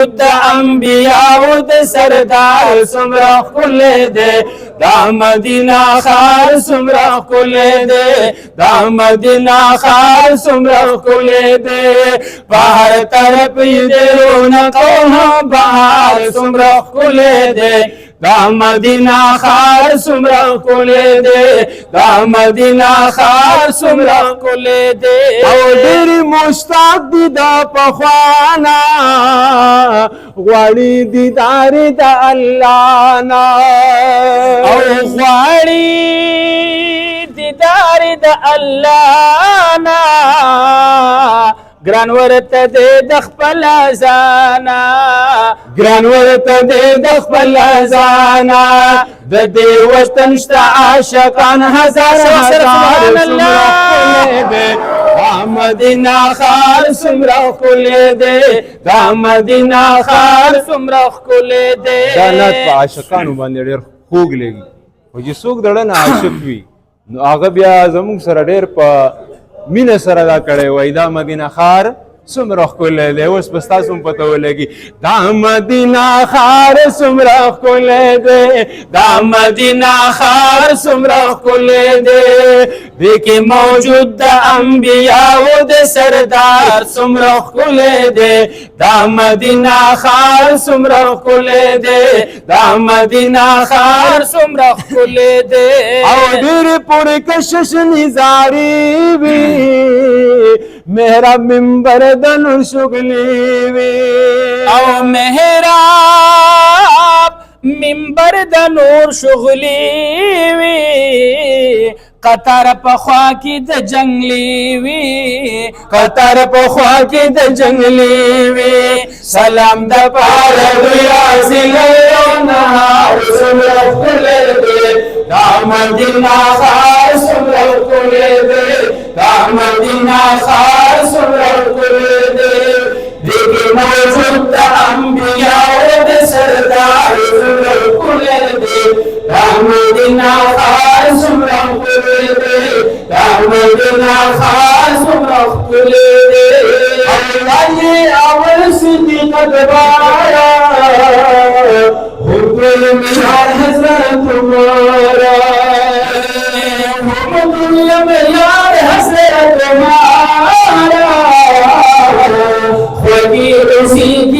د انبیاء د سردار سمرا کل دے دا مدینہ خار سمرا کل دے دا مدینہ خار سمرا کل دے باہر طرف دے رونقو بہار سمرا کل دے دا مدینہ خار سمرا کل دے دا مدینہ خار سمرا کل دے او ډېر مشتاق دي دا پخوانا غواړي دیدار د الله نا او غواړي دیدار د الله نا ګران ورته د خپل ځانا ګران ورته د خپل ځانا د دې وطن شته عاشقان هزار سبحان الله مدینہ خار سمرا کل دے دا مدینہ خار سمرا کل دے دا نعت په عاشقانو باندې ډېر خوږ لګي خو چې څوک دړه نه عاشق وي نو هغه بیا زموږ سره ډېر په مینه سره دا کړی وای دا مدینه خار سمرا کل دے اوس بس تاسو هم پته ولګي دا مدینہ خار سمرا کل دے دا مدینہ خار سمرا کل دے دیکھے موجود دا انبیاء د سردار سمرا کل دے دا مدینہ خار سمرا کل دے دا مدینہ خار سمرا کل دے او ډېر پورې کشش نزاری وی میرا منبر دنو شغلی وی او محراب منبر د نور شغلی وی قطر پخوا کی د جنگلی وی قطر پخوا کی د جنگلی وی سلام د پاره ویا سیلونا سمرا کل دے دا مدینہ خار سمرا کل دے دا مدینہ خار سمرا کل دے دیکھے موجود دا انبیاء د سردار سمرا کل دے دا مدینہ خار سمرا کل دے دا مدینہ خار سمرا کل دے اللہ یہ اول صدیق دوبارہ حب المنار حضرت تمہارا حب المنار حضرت تمہارا خوگی اسی کی